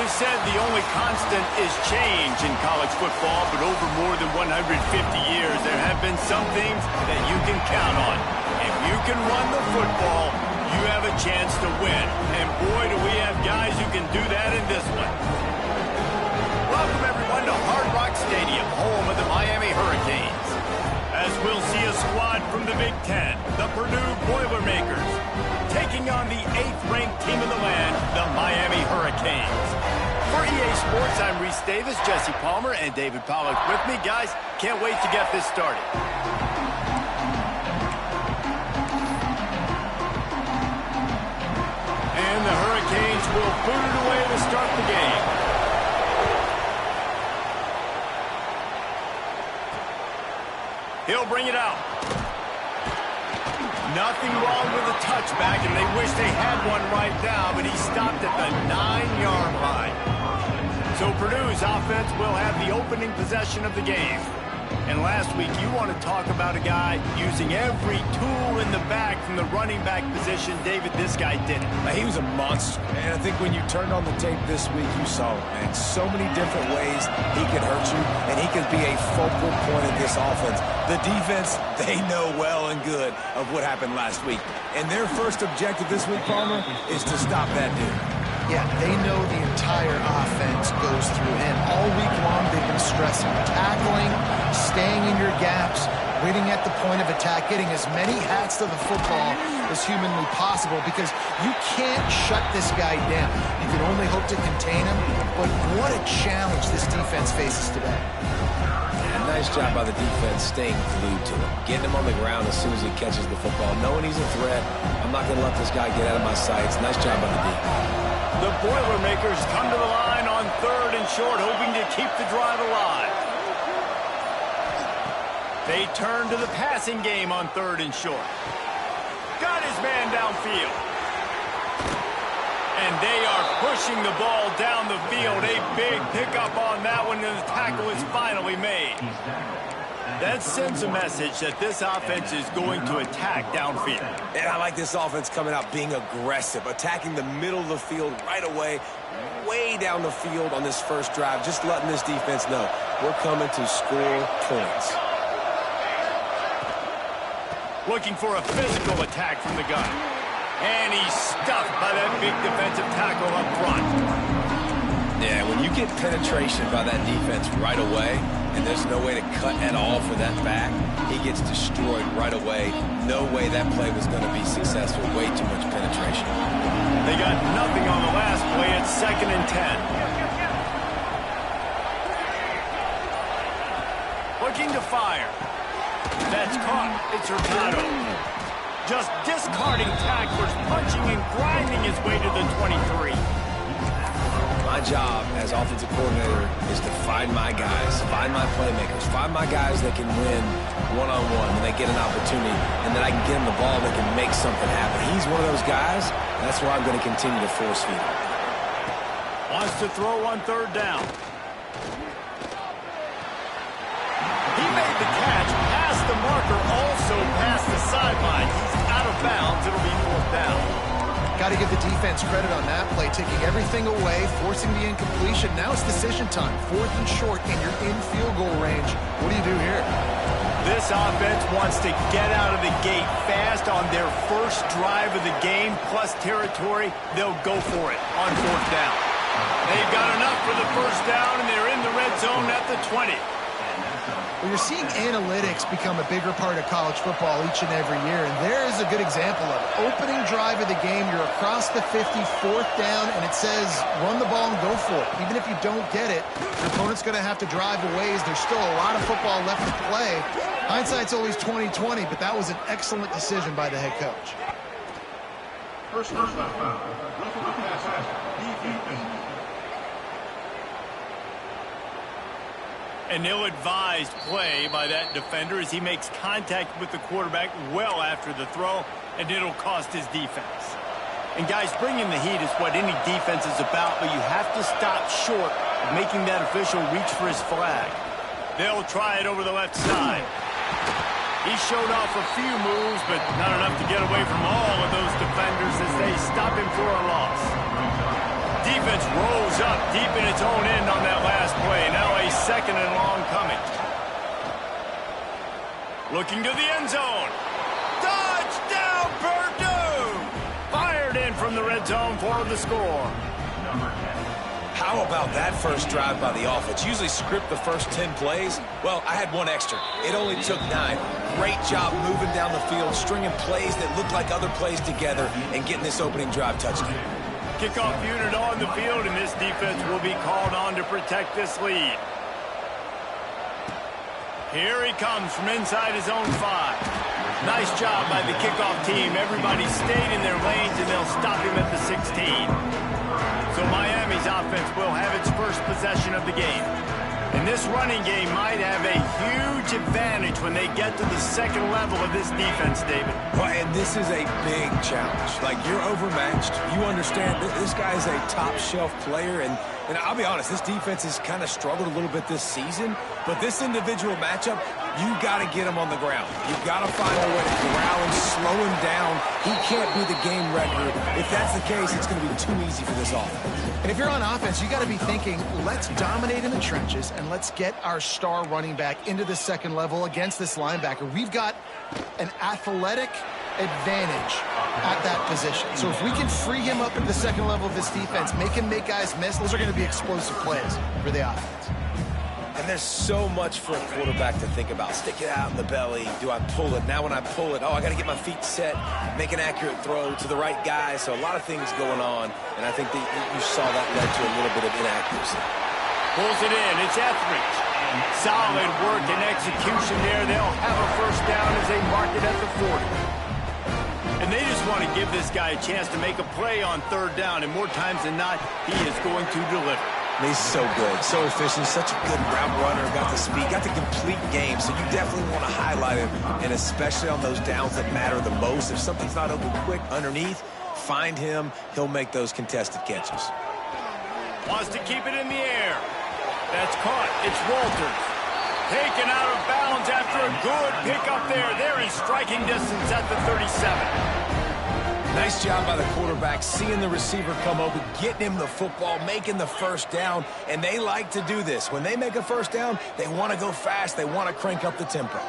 said the only constant is change in college football, but over more than 150 years, there have been some things that you can count on. If you can run the football, you have a chance to win. And boy, do we have guys who can do that in this one. Welcome, everyone, to Hard Rock Stadium, home of the Miami Hurricanes. As we'll see a squad from the Big Ten, the Purdue Boilermakers, taking on the 8th-ranked team in the land, the Miami Hurricanes. For EA Sports, I'm Reese Davis, Jesse Palmer, and David Pollack with me. Guys, can't wait to get this started. And the Hurricanes will boot it away to start the game. He'll bring it out. Nothing wrong with the touchback, and they wish they had one right now, but he stopped at the 9-yard line. So Purdue's offense will have the opening possession of the game. And last week, you want to talk about a guy using every tool in the back from the running back position. David, this guy did it. He was a monster, and I think when you turned on the tape this week, you saw it, man. So many different ways he could hurt you, and he could be a focal point of this offense. The defense, they know well and good of what happened last week. And their first objective this week, Palmer, is to stop that dude. Yeah, they know the entire offense goes through him. All week long, they've been stressing tackling, staying in your gaps, waiting at the point of attack, getting as many hats to the football as humanly possible, because you can't shut this guy down. You can only hope to contain him, but what a challenge this defense faces today. Nice job by the defense staying glued to him, getting him on the ground as soon as he catches the football, knowing he's a threat. I'm not going to let this guy get out of my sights. Nice job by the defense. The Boilermakers come to the line on 3rd and short, hoping to keep the drive alive. They turn to the passing game on 3rd and short. Got his man downfield. And they are pushing the ball down the field. A big pickup on that one, and the tackle is finally made. That sends a message that this offense is going to attack downfield. And I like this offense coming out being aggressive, attacking the middle of the field right away, way down the field on this first drive, just letting this defense know we're coming to score points. Looking for a physical attack from the gun. And he's stuffed by that big defensive tackle up front. Yeah, when you get penetration by that defense right away, and there's no way to cut at all for that back, he gets destroyed right away. No way that play was going to be successful. Way too much penetration. They got nothing on the last play. It's 2nd and 10. Looking to fire. That's caught. It's Hurtado. Just discarding tacklers, punching and grinding his way to the 23. My job as offensive coordinator is to find my guys, find my playmakers, find my guys that can win one-on-one when they get an opportunity, and then I can get them the ball that can make something happen. He's one of those guys, and that's why I'm going to continue to force feed him. Wants to throw on 3rd down. He made the catch, past the marker, also past the sideline. He's out of bounds. It'll be 4th down. Got to give the defense credit on that play, taking everything away, forcing the incompletion. Now it's decision time. 4th and short, and you're in field goal range. What do you do here? This offense wants to get out of the gate fast on their first drive of the game, plus territory. They'll go for it on 4th down. They've got enough for the first down, and they're in the red zone at the 20. Well, you're seeing analytics become a bigger part of college football each and every year, and there is a good example of it. Opening drive of the game, you're across the 50, 4th down, and it says run the ball and go for it. Even if you don't get it, your opponent's going to have to drive a ways. There's still a lot of football left to play. Hindsight's always 20/20, but that was an excellent decision by the head coach. Personal foul. An ill-advised play by that defender as he makes contact with the quarterback well after the throw, and it'll cost his defense. And guys, bringing the heat is what any defense is about, but you have to stop short of making that official reach for his flag. They'll try it over the left side. He showed off a few moves, but not enough to get away from all of those defenders as they stop him for a loss. defense rose up deep in its own end on that last play. Now a second and long coming. Looking to the end zone. Touchdown, Purdue! Fired in from the red zone for the score. How about that first drive by the offense? Usually script the first 10 plays. Well, I had one extra. It only took 9. Great job moving down the field, stringing plays that look like other plays together, and getting this opening drive touchdown. Kickoff unit on the field, and this defense will be called on to protect this lead. Here he comes from inside his own 5. Nice job by the kickoff team. Everybody stayed in their lanes, and they'll stop him at the 16. So Miami's offense will have its first possession of the game. And this running game might have a huge advantage when they get to the second level of this defense, David. Well, and this is a big challenge. Like, you're overmatched. You understand that this guy is a top-shelf player, and I'll be honest, this defense has kind of struggled a little bit this season, but this individual matchup, you got to get him on the ground. You've got to find a way to corral him, slow him down. He can't be the game record. If that's the case, it's going to be too easy for this offense. And if you're on offense, you got to be thinking, let's dominate in the trenches and let's get our star running back into the second level against this linebacker. We've got an athletic advantage at that position. So if we can free him up at the second level of this defense, make him make guys miss, those are going to be explosive plays for the offense. And there's so much for a quarterback to think about. Stick it out in the belly. Do I pull it? Now when I pull it, I got to get my feet set, make an accurate throw to the right guy. So a lot of things going on, and I think that you saw that led to a little bit of inaccuracy. Pulls it in. It's Etheridge. Solid work and execution there. They'll have a first down as they mark it at the 40. And they just want to give this guy a chance to make a play on third down, and more times than not, he is going to deliver. He's so good, so efficient, such a good route runner, got the speed, got the complete game, so you definitely want to highlight him, and especially on those downs that matter the most. If something's not open quick underneath, find him, he'll make those contested catches. Wants to keep it in the air. That's caught. It's Walters. Taken out of bounds after a good pickup there. They're in striking distance at the 37. Nice job by the quarterback, seeing the receiver come open, getting him the football, making the first down, and they like to do this. When they make a first down, they want to go fast. They want to crank up the tempo.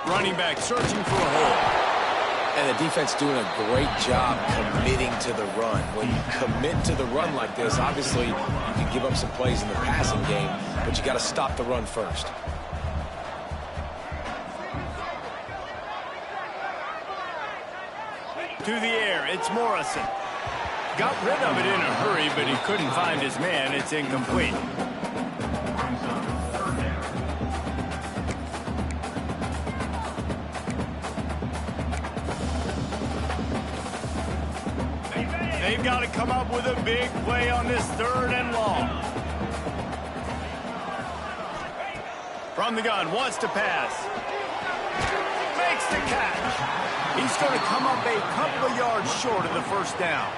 Running back searching for a hole. And the defense doing a great job committing to the run. When you commit to the run like this, obviously you can give up some plays in the passing game, but you got to stop the run first. To the air, it's Morrison. Got rid of it in a hurry, but he couldn't find his man. It's incomplete. They've got to come up with a big play on this third and long. From the gun, wants to pass. Makes the catch. He's going to come up a couple of yards short of the first down.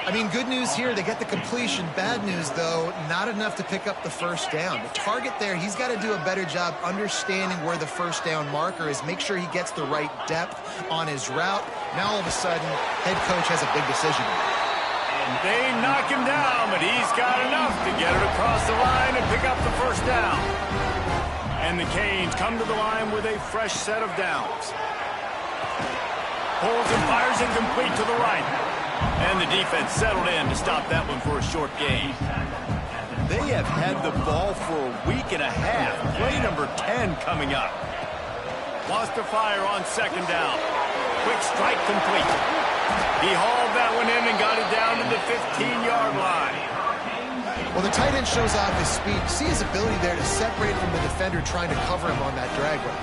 I mean, good news here, they get the completion. Bad news, though, not enough to pick up the first down. The target there, he's got to do a better job understanding where the first down marker is, make sure he gets the right depth on his route. Now, all of a sudden, head coach has a big decision. They knock him down, but he's got enough to get it across the line and pick up the first down. And the Canes come to the line with a fresh set of downs. Pulls and fires incomplete to the right. And the defense settled in to stop that one for a short gain. They have had the ball for a week and a half. Play number 10 coming up. Wants to fire on second down. Quick strike complete. He hauled that one in and got it down to the 15-yard line. Well, the tight end shows off his speed. See his ability there to separate from the defender trying to cover him on that drag run.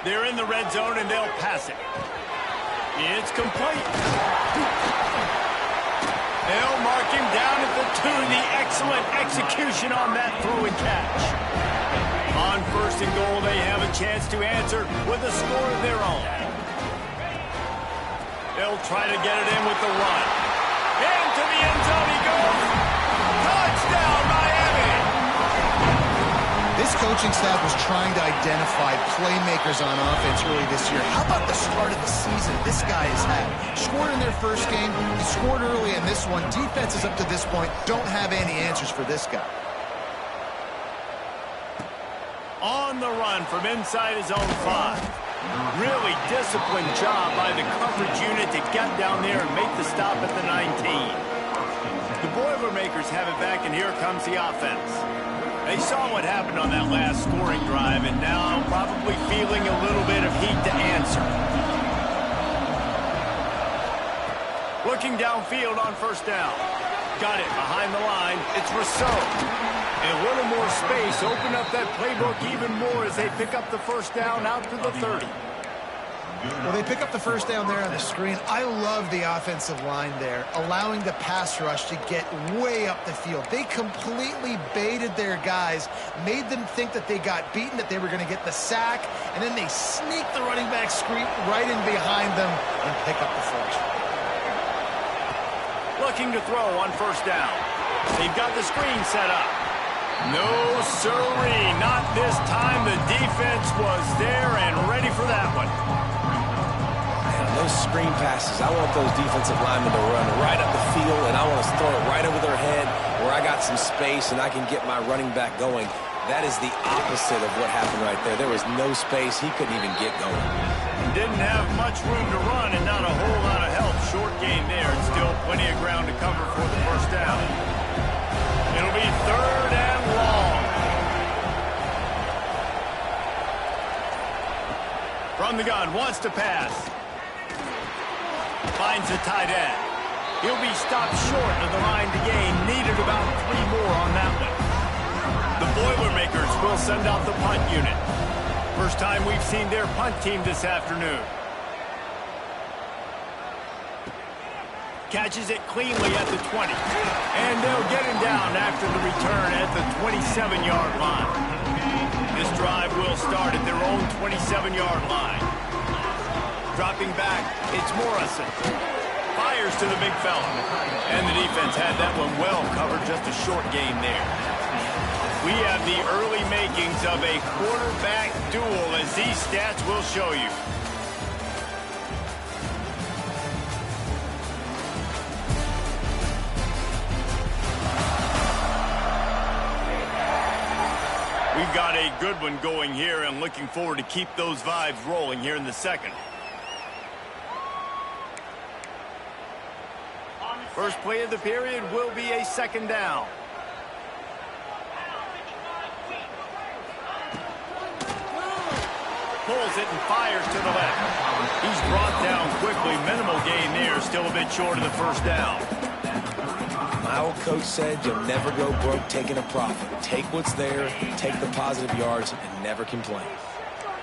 They're in the red zone, and they'll pass it. It's complete. They'll mark him down at the 2. The excellent execution on that throw and catch. On first and goal, they have a chance to answer with a score of their own. They'll try to get it in with the run. Into the end zone he goes. Touchdown, Miami! This coach coaching staff was trying to identify playmakers on offense early this year. How about the start of the season this guy has had? Scored in their first game. He scored early in this one. Defenses up to this point don't have any answers for this guy. On the run from inside his own 5. Really disciplined job by the coverage unit to get down there and make the stop at the 19. The Boilermakers have it back, and here comes the offense. They saw what happened on that last scoring drive, and now probably feeling a little bit of heat to answer. Looking downfield on first down. Got it behind the line. It's Rousseau. And a little more space. Open up that playbook even more as they pick up the first down out to the 30. Well, they pick up the first down there on the screen. I love the offensive line there, allowing the pass rush to get way up the field. They completely baited their guys, made them think that they got beaten, that they were going to get the sack, and then they sneak the running back screen right in behind them and pick up the first. Looking to throw on first down. They've got the screen set up. No siree, not this time. The defense was there and ready for that one. Man, those screen passes, I want those defensive linemen to run right up the field, and I want to throw it right over their head where I got some space and I can get my running back going. That is the opposite of what happened right there. There was no space. He couldn't even get going. Didn't have much room to run and not a whole lot of help. Short gain there, and still plenty of ground to cover for the first down. It'll be 3rd and long. From the gun, wants to pass. Finds a tight end. He'll be stopped short of the line to gain. Needed about 3 more on that one. The Boilermakers will send out the punt unit. First time we've seen their punt team this afternoon. Catches it cleanly at the 20. And they'll get him down after the return at the 27-yard line. This drive will start at their own 27-yard line. Dropping back, it's Morrison. Fires to the big fella. And the defense had that one well covered, just a short gain there. We have the early makings of a quarterback duel, as these stats will show you. We've got a good one going here, and looking forward to keep those vibes rolling here in the second. First play of the period will be a second down. Pulls it and fires to the left. He's brought down quickly. Minimal gain there. Still a bit short of the first down. My old coach said you'll never go broke taking a profit. Take what's there, take the positive yards, and never complain.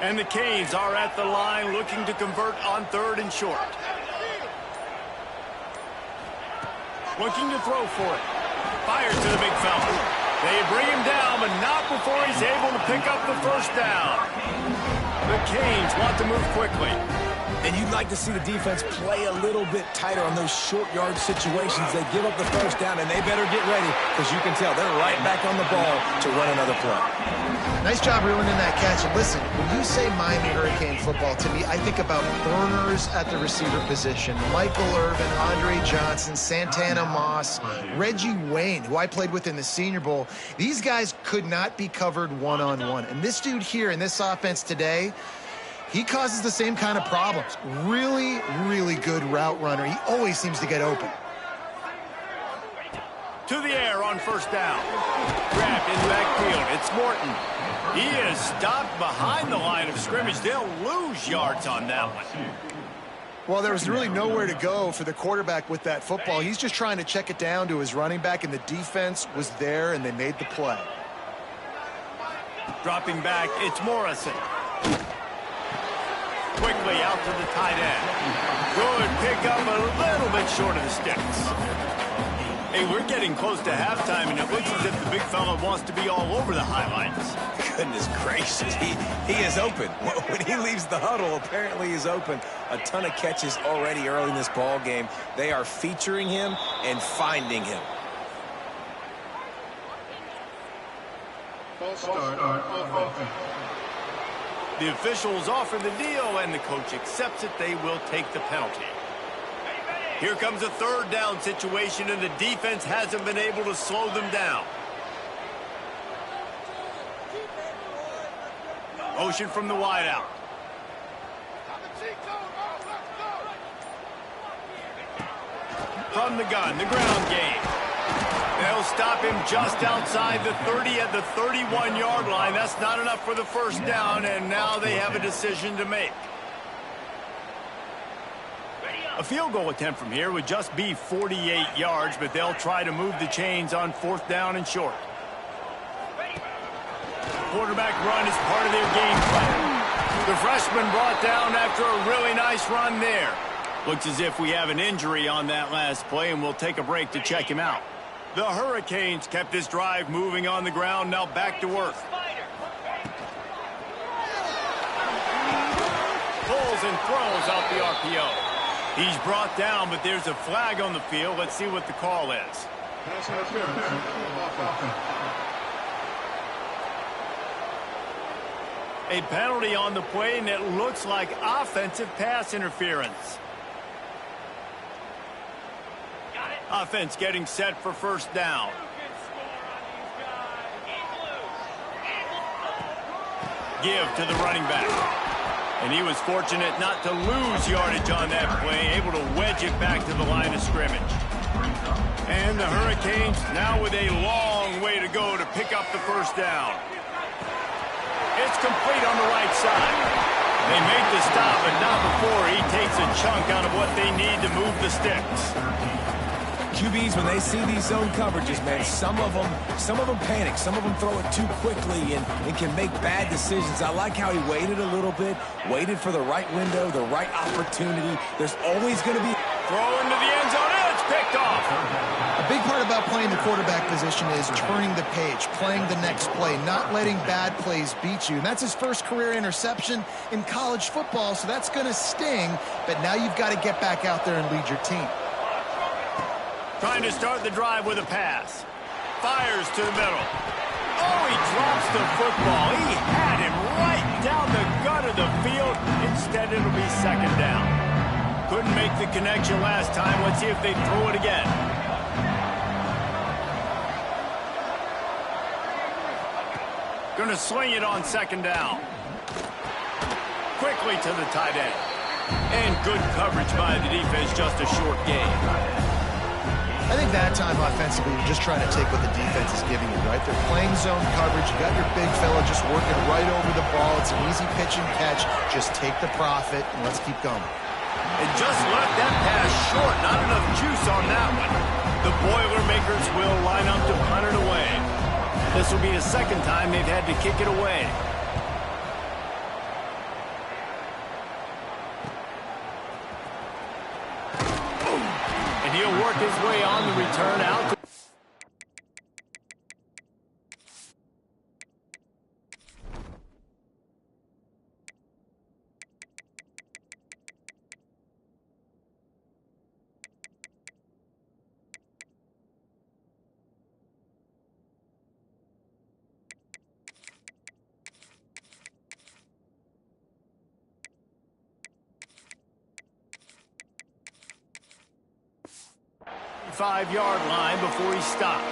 And the Canes are at the line looking to convert on 3rd and short. Looking to throw for it. Fires to the big fella. They bring him down, but not before he's able to pick up the first down. The Canes want to move quickly. And you'd like to see the defense play a little bit tighter on those short yard situations. They give up the first down, and they better get ready, because you can tell they're right back on the ball to run another play. Nice job reeling in that catch. And listen, when you say Miami Hurricane football, to me, I think about burners at the receiver position. Michael Irvin, Andre Johnson, Santana Moss, Reggie Wayne, who I played with in the Senior Bowl. These guys could not be covered one-on-one. And this dude here in this offense today, he causes the same kind of problems. Really, really good route runner. He always seems to get open. To the air on first down. Grabbed in the backfield. It's Morton. He is stopped behind the line of scrimmage. They'll lose yards on that one. Well, there was really nowhere to go for the quarterback with that football. He's just trying to check it down to his running back, and the defense was there, and they made the play. Dropping back, it's Morrison. Quickly out to the tight end. Good pickup, a little bit short of the sticks. Hey, we're getting close to halftime, and it looks as if the big fella wants to be all over the highlights. Goodness gracious, he is open. When he leaves the huddle, apparently he's open. A ton of catches already early in this ball game. They are featuring him and finding him. False start on offense. The officials offer the deal, and the coach accepts it. They will take the penalty. Here comes a third down situation, and the defense hasn't been able to slow them down. Motion from the wideout. From the gun, the ground game. They'll stop him just outside the 30 at the 31-yard line. That's not enough for the first down, and now they have a decision to make. A field goal attempt from here would just be 48 yards, but they'll try to move the chains on fourth down and short. Quarterback run is part of their game plan. The freshman brought down after a really nice run there. Looks as if we have an injury on that last play, and we'll take a break to check him out. The Hurricanes kept this drive moving on the ground. Now back to work. Pulls and throws out the RPO. He's brought down, but there's a flag on the field. Let's see what the call is. Pass interference. A penalty on the play, and it looks like offensive pass interference. Offense getting set for first down. Give to the running back. And he was fortunate not to lose yardage on that play, able to wedge it back to the line of scrimmage. And the Hurricanes now with a long way to go to pick up the first down. It's complete on the right side. They make the stop, but not before he takes a chunk out of what they need to move the sticks. QBs, when they see these zone coverages, man, some of them panic. Some of them throw it too quickly and can make bad decisions. I like how he waited a little bit, waited for the right window, the right opportunity. There's always going to be... Throw into the end zone, and it's picked off. A big part about playing the quarterback position is turning the page, playing the next play, not letting bad plays beat you. And that's his first career interception in college football, so that's going to sting. But now you've got to get back out there and lead your team. Trying to start the drive with a pass. Fires to the middle. Oh, he drops the football. He had him right down the gut of the field. Instead, it'll be second down. Couldn't make the connection last time. Let's see if they throw it again. Gonna sling it on second down. Quickly to the tight end. And good coverage by the defense, just a short gain. I think that time offensively, you're just trying to take what the defense is giving you, right? They're playing zone coverage. You got your big fella just working right over the ball. It's an easy pitch and catch. Just take the profit, and let's keep going. And just left that pass short. Not enough juice on that one. The Boilermakers will line up to punt it away. This will be the second time they've had to kick it away. And he'll work his way on the return out to... five-yard line before he stopped.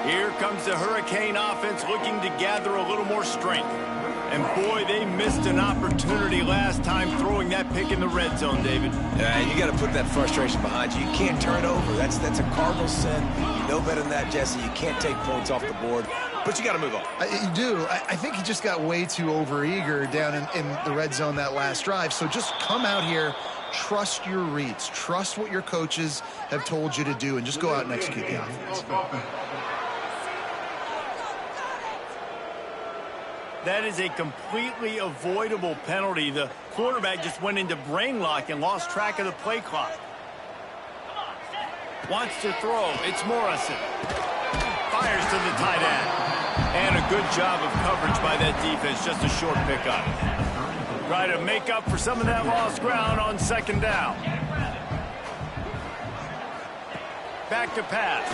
Here comes the Hurricane offense looking to gather a little more strength. And boy, they missed an opportunity last time throwing that pick in the red zone, David. Yeah, you got to put that frustration behind you. You can't turn over. That's a cardinal sin. You know better than that, Jesse. You can't take points off the board, but you got to move on. You do. I think he just got way too overeager down in the red zone that last drive. So just come out here, trust your reads, trust what your coaches have told you to do, and just go out and execute the offense. That is a completely avoidable penalty. The quarterback just went into brain lock and lost track of the play clock. Wants to throw. It's Morrison. Fires to the tight end. And a good job of coverage by that defense. Just a short pickup. Try to make up for some of that lost ground on second down. Back to pass.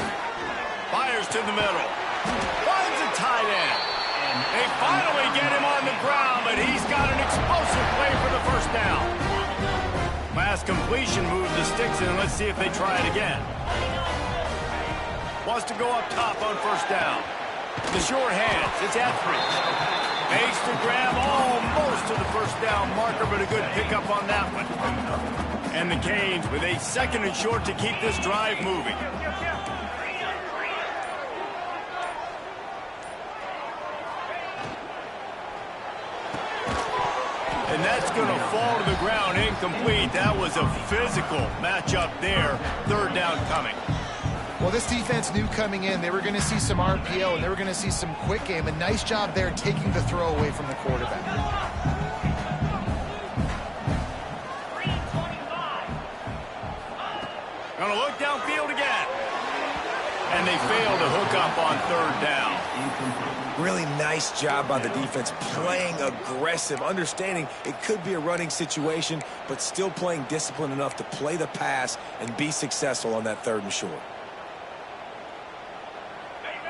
Fires to the middle. Finds a tight end. They finally get him on the ground, but he's got an explosive play for the first down. Last completion moved the sticks in. Let's see if they try it again. Wants to go up top on first down. The short hands. It's Etheridge. Makes the grab almost to the first down marker, but a good pickup on that one. And the Canes with a second and short to keep this drive moving. And that's going to fall to the ground incomplete. That was a physical matchup there. Third down coming. Well, this defense knew coming in they were going to see some RPO and they were going to see some quick game. A nice job there taking the throw away from the quarterback. Going to look downfield again. And they fail to hook up on third down. Really nice job by the defense, playing aggressive, understanding it could be a running situation, but still playing disciplined enough to play the pass and be successful on that third and short.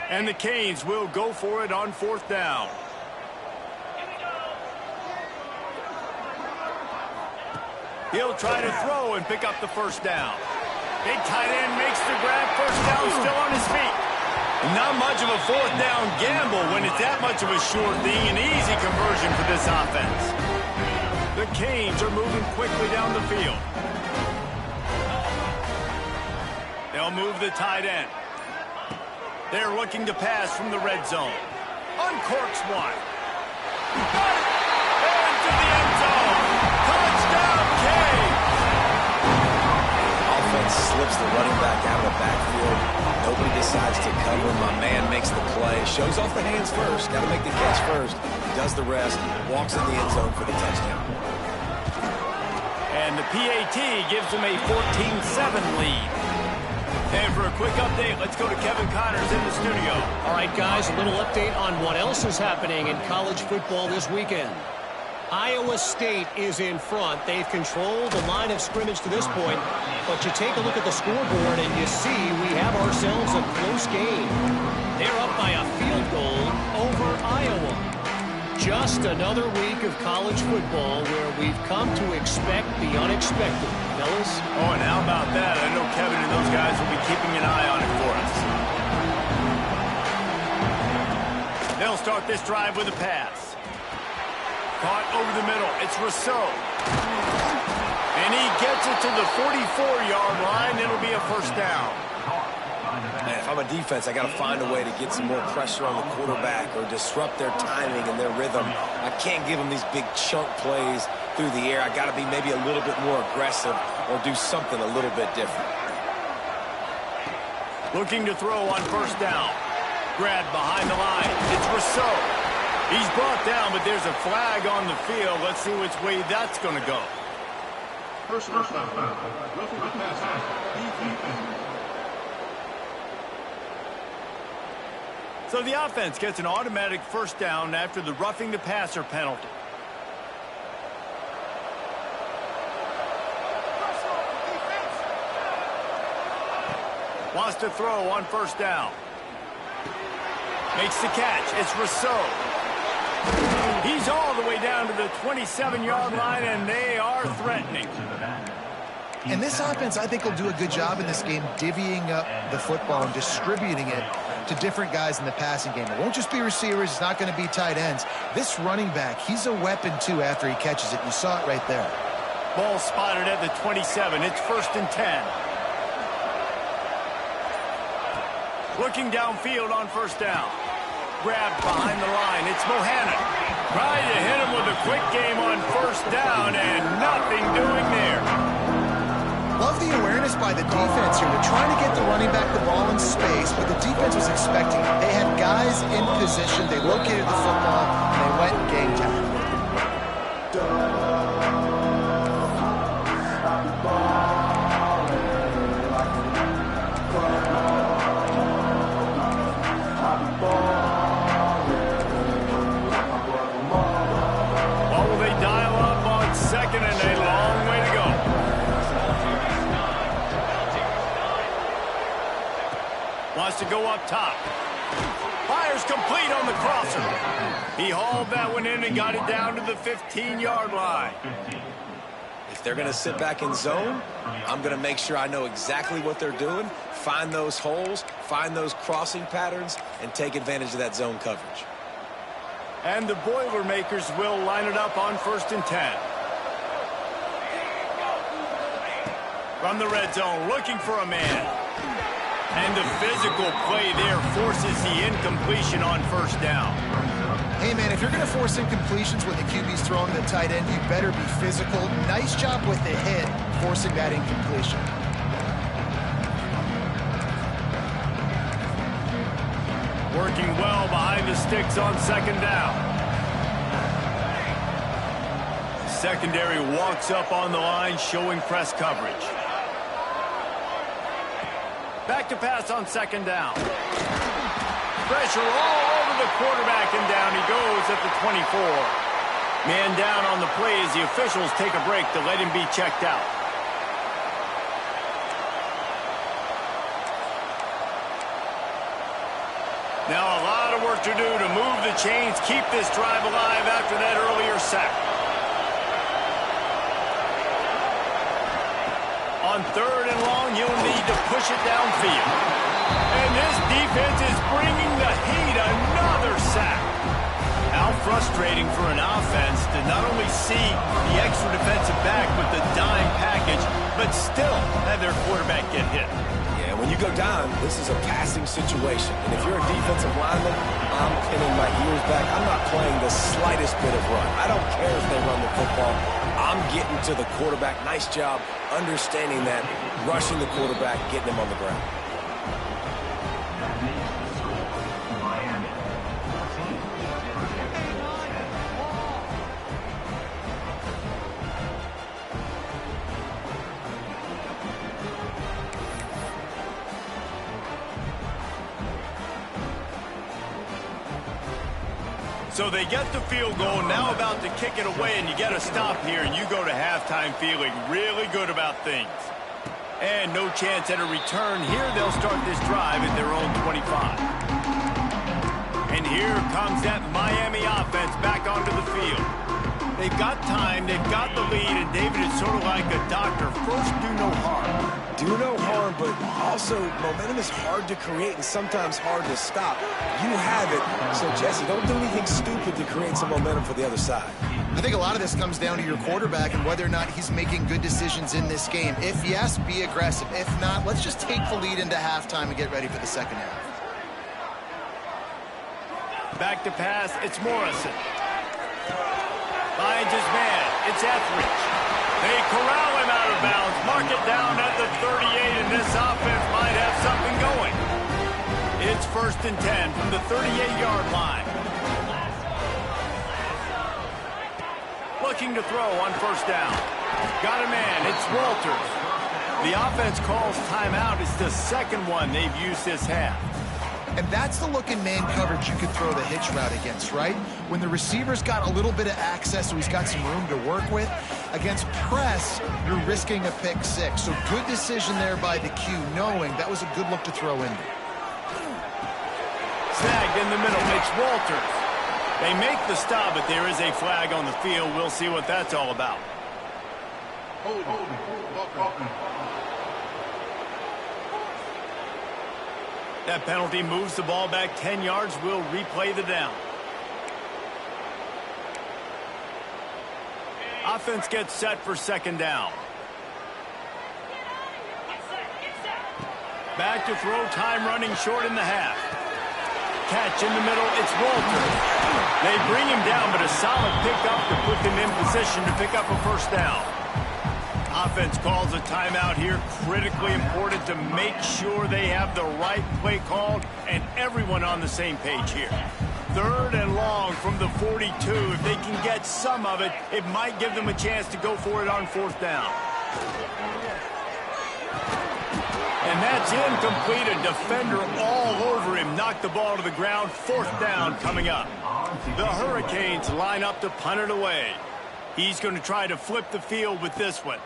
And the Canes will go for it on fourth down. He'll try to throw and pick up the first down. Big tight end makes the grab. First down, still on his feet. Not much of a fourth down gamble when it's that much of a short thing. An easy conversion for this offense. The Canes are moving quickly down the field. They'll move the tight end. They're looking to pass from the red zone. Uncorks one. Got it! Into the end zone. Touchdown, Canes! Offense slips the running back out of the backfield. Nobody decides to cover. My man makes the play. Shows off the hands first. Got to make the catch first. Does the rest. Walks in the end zone for the touchdown. And the PAT gives them a 14-7 lead. And for a quick update, let's go to Kevin Connors in the studio. All right, guys, a little update on what else is happening in college football this weekend. Iowa State is in front. They've controlled the line of scrimmage to this point, but you take a look at the scoreboard and you see we have ourselves a close game. They're up by a field goal over Iowa. Just another week of college football where we've come to expect the unexpected. Fellas? Oh, and how about that? I know Kevin and those guys will be keeping an eye on it for us. They'll start this drive with a pass. Caught over the middle. It's Rousseau. And he gets it to the 44-yard line. It'll be a first down. Man, if I'm a defense, I got to find a way to get some more pressure on the quarterback or disrupt their timing and their rhythm. I can't give them these big chunk plays through the air. I got to be maybe a little bit more aggressive or do something a little bit different. Looking to throw on first down. Grab behind the line. It's Rousseau. He's brought down, but there's a flag on the field. Let's see which way that's going to go. First down. Roughing the passer. DPN. So the offense gets an automatic first down after the roughing the passer penalty. Wants to throw on first down. Makes the catch. It's Rousseau. He's all the way down to the 27-yard line, and they are threatening. And this offense, I think, will do a good job in this game divvying up the football and distributing it to different guys in the passing game. It won't just be receivers. It's not going to be tight ends. This running back, he's a weapon, too, after he catches it. You saw it right there. Ball spotted at the 27. It's 1st and 10. Looking downfield on first down. Grabbed behind the line. It's Bohannon. Trying to hit him with a quick game on first down, and nothing doing there. Love the awareness by the defense here. They're trying to get the running back the ball in space, but the defense was expecting it. They had guys in position. They located the football, and they went and game time. What will they dial up on second, and a long way to go. Wants to go up top. Fires complete on the crosser. He hauled that one in and got it down to the 15-yard line. If they're going to sit back in zone, I'm going to make sure I know exactly what they're doing, find those holes, find those crossing patterns, and take advantage of that zone coverage. And the Boilermakers will line it up on 1st and 10. From the red zone, looking for a man. And the physical play there forces the incompletion on 1st down. Hey, man, if you're going to force incompletions when the QB's throwing the tight end, you better be physical. Nice job with the hit, forcing that incompletion. Working well behind the sticks on 2nd down. Secondary walks up on the line, showing press coverage. Back to pass on 2nd down. Pressure all over the quarterback, and down he goes at the 24. Man down on the play as the officials take a break to let him be checked out. Now a lot of work to do to move the chains, keep this drive alive after that earlier sack. On 3rd and long, you'll need to push it downfield. And this defense is bringing the heat. Another sack. How frustrating for an offense to not only see the extra defensive back with the dime package, but still have their quarterback get hit. Yeah, when you go down, this is a passing situation. And if you're a defensive lineman, I'm pinning my ears back. I'm not playing the slightest bit of run. I don't care if they run the football. I'm getting to the quarterback. Nice job understanding that, rushing the quarterback, getting him on the ground. So they get the field goal, now about to kick it away, and you get a stop here, and you go to halftime feeling really good about things. And no chance at a return. Here they'll start this drive at their own 25. And here comes that Miami offense back onto the field. They've got time, they've got the lead, and David is sort of like a doctor. First, do no harm. Do no harm, but also momentum is hard to create and sometimes hard to stop. You have it, so Jesse, don't do anything stupid to create some momentum for the other side. I think a lot of this comes down to your quarterback and whether or not he's making good decisions in this game. If yes, be aggressive. If not, let's just take the lead into halftime and get ready for the 2nd half. Back to pass, it's Morrison. Finds his man, it's Etheridge. They corral him out of bounds, mark it down at the 38, and this offense might have something going. It's 1st and 10 from the 38-yard line. Looking to throw on 1st down. Got a man, it's Walters. The offense calls timeout. It's the 2nd one they've used this half. And that's the look in man coverage you could throw the hitch route against, right? When the receiver's got a little bit of access, so he's got some room to work with. Against press, you're risking a pick 6. So good decision there by the Q, knowing that was a good look to throw in. Snagged in the middle, it's Walters. They make the stop, but there is a flag on the field. We'll see what that's all about. That penalty moves the ball back 10 yards. We'll replay the down. Offense gets set for 2nd down. Back to throw, time running short in the half. Catch in the middle, it's Walters. They bring him down, but a solid pickup to put them in position to pick up a 1st down. Offense calls a timeout here. Critically important to make sure they have the right play called and everyone on the same page here. 3rd and long from the 42. If they can get some of it, it might give them a chance to go for it on 4th down. And that's incomplete. A defender all over him. Knocked the ball to the ground. 4th down coming up. The Hurricanes line up to punt it away. He's going to try to flip the field with this one.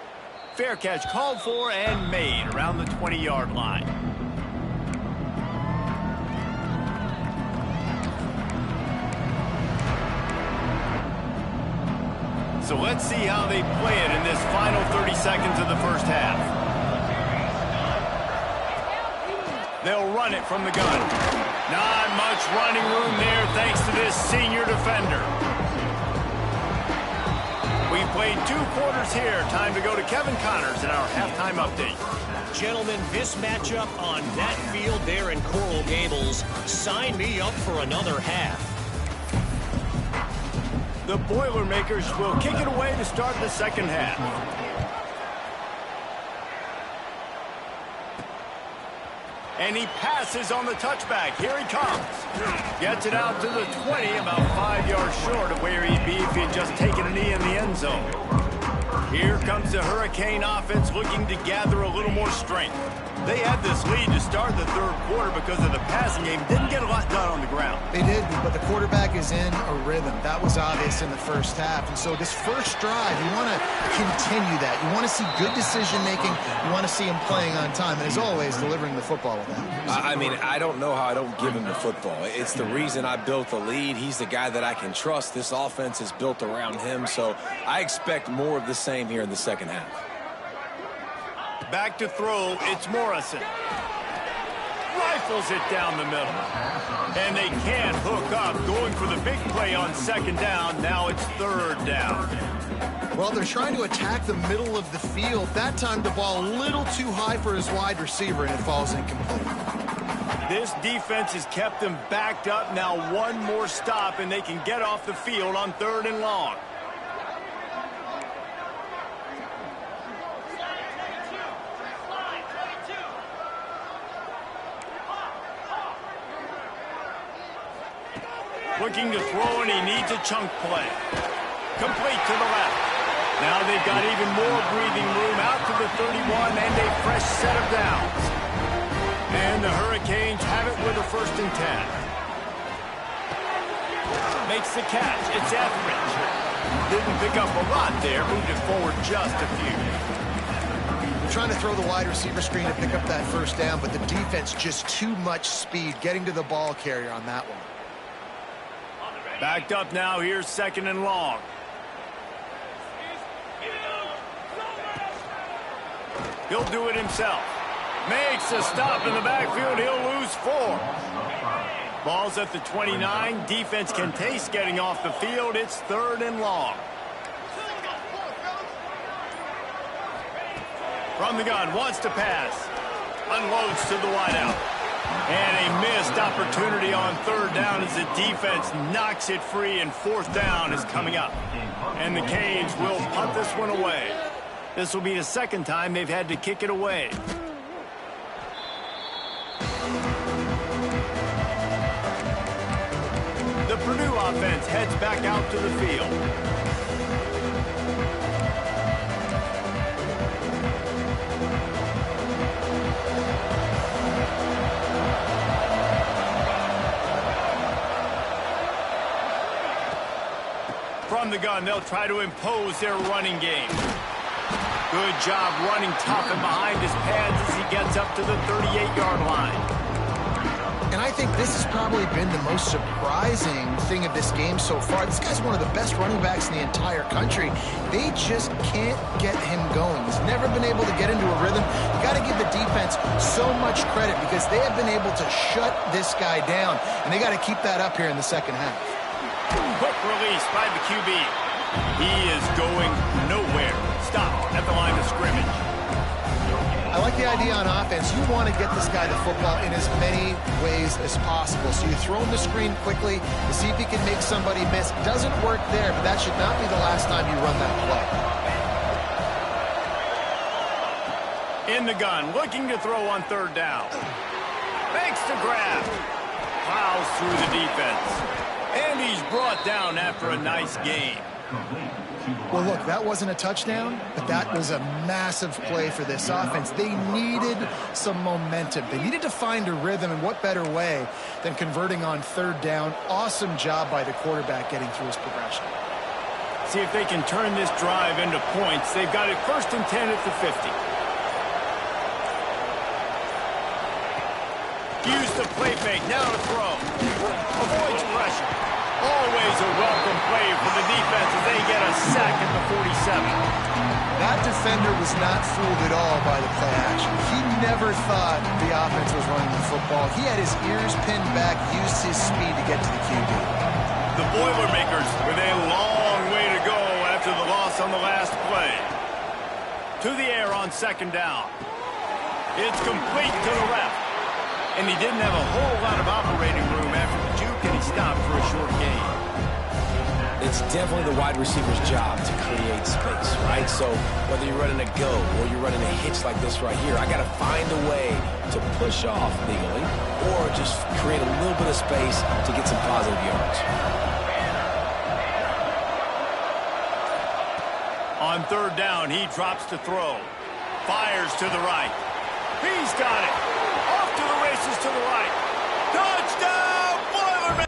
Fair catch called for and made around the 20-yard line. So let's see how they play it in this final 30 seconds of the first half. They'll run it from the gun. Not much running room there thanks to this senior defender. We played 2 quarters here. Time to go to Kevin Connors in our halftime update. Gentlemen, this matchup on that field there in Coral Gables, sign me up for another half. The Boilermakers will kick it away to start the second half. And he passes on the touchback. Here he comes. Gets it out to the 20, about 5 yards short of where he'd be if he had just taken a knee in the end zone. Here comes the Hurricane offense looking to gather a little more strength. They had this lead to start the third quarter because of the passing game. Didn't get a lot done on the ground. They did, but the quarterback is in a rhythm. That was obvious in the first half. And so this first drive, you want to continue that. You want to see good decision-making. You want to see him playing on time. And as always, delivering the football with that. I mean, I don't know how I don't give him the football. It's the reason I built the lead. He's the guy that I can trust. This offense is built around him. So I expect more of the same here in the second half. Back to throw, it's Morrison. Rifles it down the middle. And they can't hook up, going for the big play on second down. Now it's third down. Well, they're trying to attack the middle of the field. That time the ball a little too high for his wide receiver, and it falls incomplete. This defense has kept them backed up. Now one more stop, and they can get off the field on 3rd and long. Looking to throw, and he needs a chunk play. Complete to the left. Now they've got even more breathing room out to the 31 and a fresh set of downs. And the Hurricanes have it with a 1st and 10. Makes the catch. It's Etheridge. Didn't pick up a lot there. Moved it forward just a few. They're trying to throw the wide receiver screen to pick up that 1st down, but the defense just too much speed getting to the ball carrier on that one. Backed up now. Here's 2nd and long. He'll do it himself. Makes a stop in the backfield. He'll lose 4. Ball's at the 29. Defense can taste getting off the field. It's 3rd and long. From the gun, wants to pass. Unloads to the wideout. And a missed opportunity on 3rd down as the defense knocks it free, and 4th down is coming up. And the Canes will punt this one away. This will be the 2nd time they've had to kick it away. The Purdue offense heads back out to the field. From the gun, they'll try to impose their running game. Good job running tough and behind his pads as he gets up to the 38-yard line. And I think this has probably been the most surprising thing of this game so far. This guy's one of the best running backs in the entire country. They just can't get him going. He's never been able to get into a rhythm. You got to give the defense so much credit because they have been able to shut this guy down, and they got to keep that up here in the second half. Quick release by the QB. He is going nowhere. Stopped at the line of scrimmage. I like the idea on offense. You want to get this guy the football in as many ways as possible. So you throw him the screen quickly to see if he can make somebody miss. Doesn't work there, but that should not be the last time you run that play. In the gun, looking to throw on 3rd down. Makes the grab. Plows through the defense. And he's brought down after a nice game. Well, look, that wasn't a touchdown, but that was a massive play for this offense. They needed some momentum. They needed to find a rhythm, and what better way than converting on 3rd down. Awesome job by the quarterback getting through his progression. See if they can turn this drive into points. They've got it 1st and 10 at the 50. Use the play fake, now to throw. Avoids pressure. Always a welcome play for the defense as they get a sack at the 47. That defender was not fooled at all by the play action. He never thought the offense was running the football. He had his ears pinned back, used his speed to get to the QB. The Boilermakers with a long way to go after the loss on the last play. To the air on second down. It's complete to the left. And he didn't have a whole lot of operating room after the juke, and he stopped for a short gain. It's definitely the wide receiver's job to create space, right? So whether you're running a go or you're running a hitch like this right here, I got to find a way to push off legally or just create a little bit of space to get some positive yards. On third down, he drops to throw. Fires to the right. He's got it. Off to the races to the right. Touchdown, Boilermakers!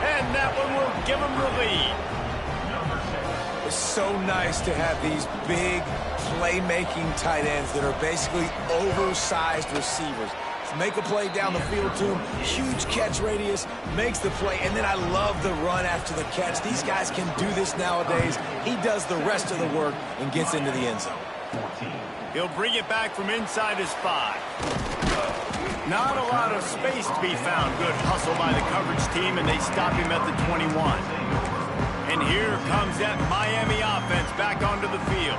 And that one will give him the lead. It's so nice to have these big playmaking tight ends that are basically oversized receivers. Make a play down the field to him, huge catch radius, makes the play, and then I love the run after the catch. These guys can do this nowadays. He does the rest of the work and gets into the end zone. He'll bring it back from inside his 5. Not a lot of space to be found. Good hustle by the coverage team, and they stop him at the 21. And here comes that Miami offense back onto the field.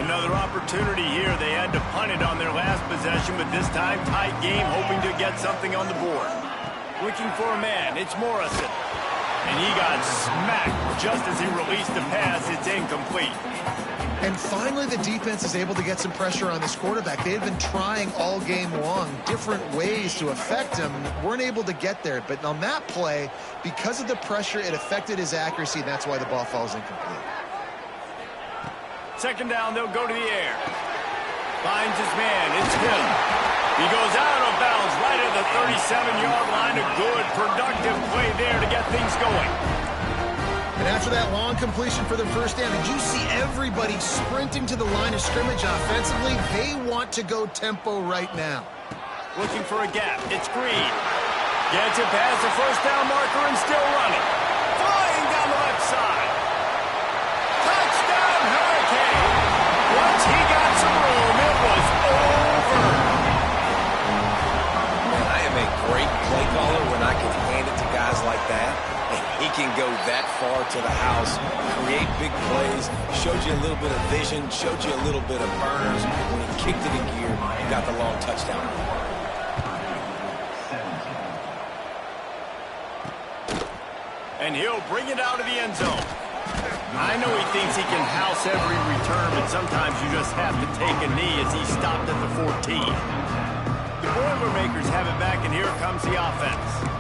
Another opportunity here. They had to punt it on their last possession, but this time tight game, hoping to get something on the board. Looking for a man. It's Morrison. And he got smacked just as he released the pass. It's incomplete. And finally, the defense is able to get some pressure on this quarterback. They had been trying all game long different ways to affect him. Weren't able to get there. But on that play, because of the pressure, it affected his accuracy, and that's why the ball falls incomplete. Second down, they'll go to the air. Finds his man. It's Hill. He goes out of bounds right at the 37-yard line. A good, productive play there to get things going. And after that long completion for the first down, did you see everybody sprinting to the line of scrimmage offensively? They want to go tempo right now. Looking for a gap. It's Green. Gets it past the first down marker and still running. Flying down the left side. Touchdown, Hurricane. Once he got some room, it was over. Man, I am a great play caller when I can hand it to guys like that. He can go that far to the house, create big plays, showed you a little bit of vision, showed you a little bit of burners. When he kicked it in gear, he got the long touchdown. And he'll bring it out of the end zone. I know he thinks he can house every return, but sometimes you just have to take a knee as he stopped at the 14. The Boilermakers have it back, and here comes the offense.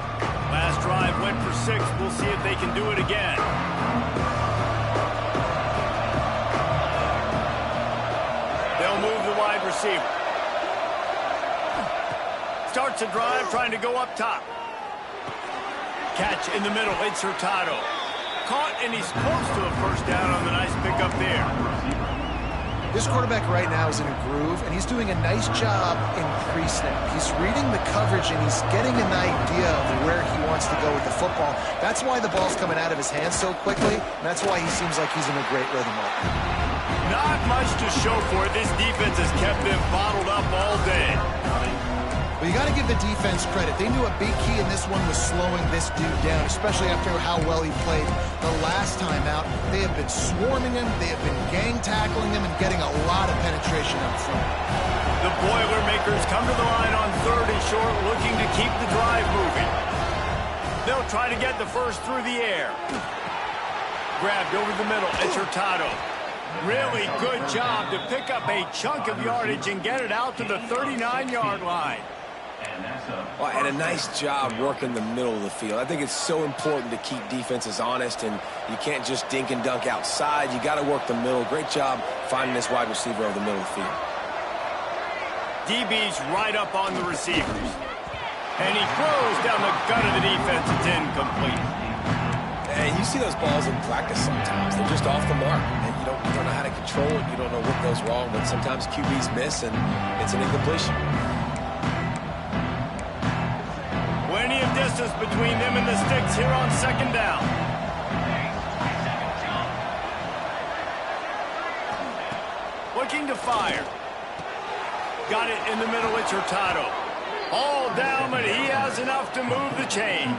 Last drive went for 6. We'll see if they can do it again. They'll move the wide receiver. Starts a drive trying to go up top. Catch in the middle. It's Hurtado. Caught, and he's close to a first down on the nice pickup there. This quarterback right now is in a groove, and he's doing a nice job in pre-snap. He's reading the coverage, and he's getting an idea of where he wants to go with the football. That's why the ball's coming out of his hands so quickly, and that's why he seems like he's in a great rhythm right now. Not much to show for it. This defense has kept them bottled up all day. But you got to give the defense credit. They knew a big key in this one was slowing this dude down, especially after how well he played the last time out. They have been swarming him, they have been gang tackling him, and getting a lot of penetration up front. The Boilermakers come to the line on 3rd and short, looking to keep the drive moving. They'll try to get the first through the air. Grabbed over the middle. It's Hurtado. Really good job to pick up a chunk of yardage and get it out to the 39-yard line. Well, and a nice job working the middle of the field. I think it's so important to keep defenses honest, and you can't just dink and dunk outside. You got to work the middle. Great job finding this wide receiver over the middle of the field. DB's right up on the receivers. And he throws down the gut of the defense. It's incomplete. And you see those balls in practice sometimes. They're just off the mark. And you don't know how to control it. You don't know what goes wrong. But sometimes QBs miss, and it's an incompletion. Plenty of distance between them and the sticks here on second down. Looking to fire. Got it in the middle. It's Hurtado. All down, but he has enough to move the chains.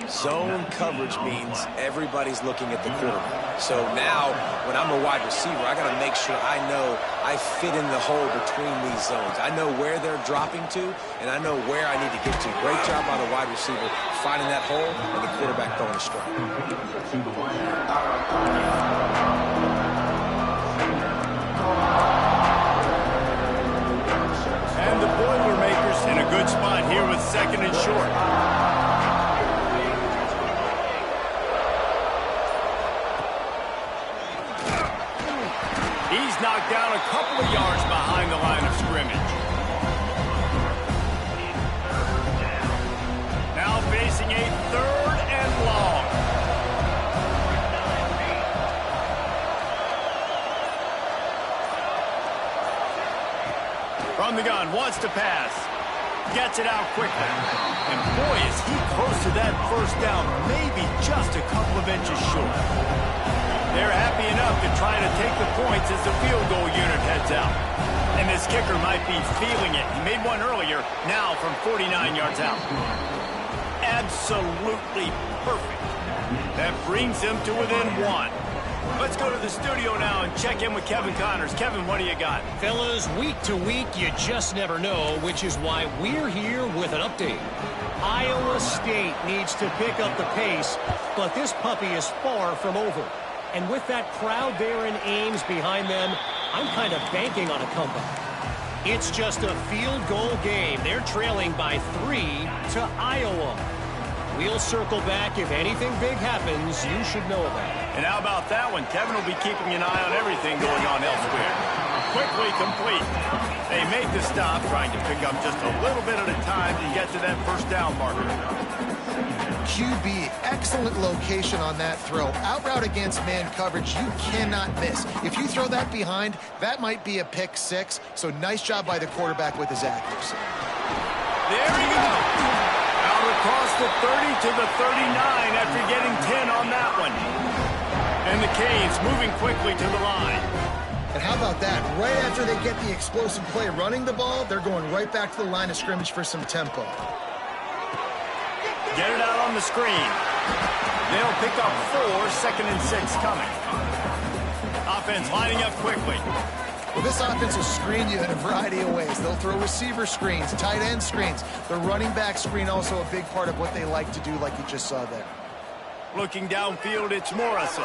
Zone coverage means everybody's looking at the quarterback. So now, when I'm a wide receiver, I got to make sure I know I fit in the hole between these zones. I know where they're dropping to, and I know where I need to get to. Great job by the wide receiver finding that hole, and the quarterback throwing a strike. And the Boilermakers in a good spot here with second and short. He's knocked down a couple of yards behind the line of scrimmage. Now facing a third and long. From the gun, wants to pass. Gets it out quickly. And boy, is he close to that first down, maybe just a couple of inches short. They're happy enough to try to take the points as the field goal unit heads out. And this kicker might be feeling it. He made one earlier, now from 49 yards out. Absolutely perfect. That brings him to within one. Let's go to the studio now and check in with Kevin Connors. Kevin, what do you got? Fellas, week to week, you just never know, which is why we're here with an update. Iowa State needs to pick up the pace, but this puppy is far from over. And with that crowd there in Ames behind them, I'm kind of banking on a comeback. It's just a field goal game. They're trailing by 3 to Iowa. We'll circle back. If anything big happens, you should know about it. And how about that one? Kevin will be keeping an eye on everything going on elsewhere. Quickly complete. They make the stop, trying to pick up just a little bit at a time to get to that first down marker. QB, excellent location on that throw. Out route against man coverage, you cannot miss. If you throw that behind, that might be a pick six. So nice job by the quarterback with his accuracy. There he goes. Out across the 30 to the 39 after getting 10 on that one. And the Canes moving quickly to the line. And how about that? Right after they get the explosive play running the ball, they're going right back to the line of scrimmage for some tempo. Get it out on the screen. They'll pick up 4, second and 6 coming. Offense lining up quickly. Well, this offense will screen you in a variety of ways. They'll throw receiver screens, tight end screens. The running back screen also a big part of what they like to do, like you just saw there. Looking downfield, it's Morrison.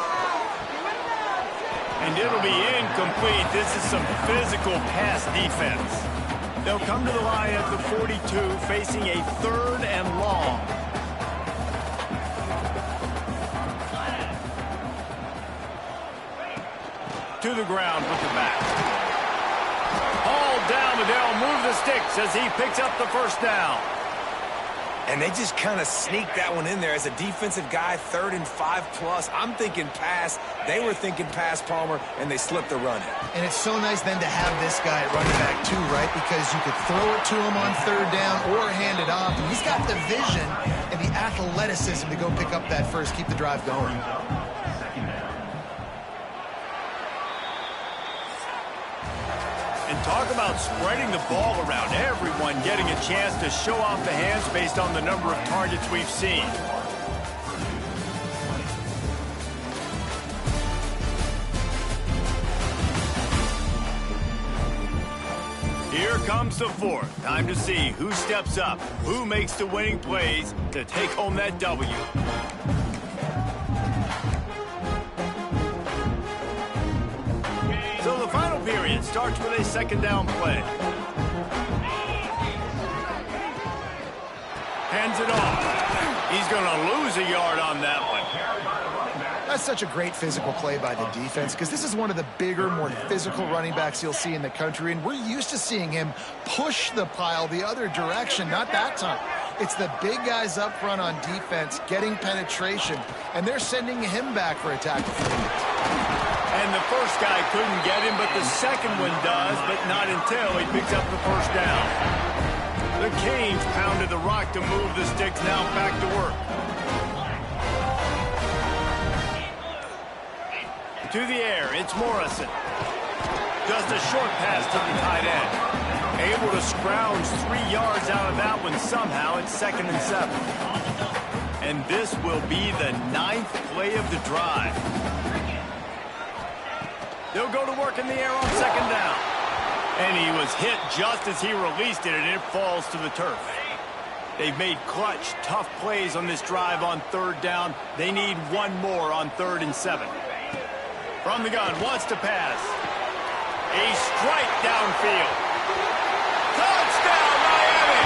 And it'll be incomplete. This is some physical pass defense. They'll come to the line at the 42, facing a third and long. To the ground with the back. Hauled down, but they'll move the sticks as he picks up the first down. And they just kind of sneaked that one in there as a defensive guy, 3rd and 5+. I'm thinking pass. They were thinking pass, Palmer, and they slipped the run in. And it's so nice then to have this guy at running back too, right? Because you could throw it to him on 3rd down or hand it off. And he's got the vision and the athleticism to go pick up that first, keep the drive going. And talk about spreading the ball around. Everyone getting a chance to show off the hands based on the number of targets we've seen. Here comes the 4th. Time to see who steps up, who makes the winning plays to take home that W. So the final period starts with a second down play. Hands it off. He's going to lose a yard on that one. That's such a great physical play by the defense because this is one of the bigger, more physical running backs you'll see in the country, and we're used to seeing him push the pile the other direction. Not that time. It's the big guys up front on defense getting penetration, and they're sending him back for a tackle for the Eagles. And the first guy couldn't get him, but the second one does, but not until he picks up the first down. The Canes pounded the rock to move the sticks, now back to work. To the air, it's Morrison. Just a short pass to the tight end. Able to scrounge 3 yards out of that one somehow. It's 2nd and 7. And this will be the 9th play of the drive. They'll go to work in the air on 2nd down. And he was hit just as he released it, and it falls to the turf. They've made clutch, tough plays on this drive on 3rd down. They need one more on 3rd and 7. From the gun, wants to pass. A strike downfield. Touchdown, Miami!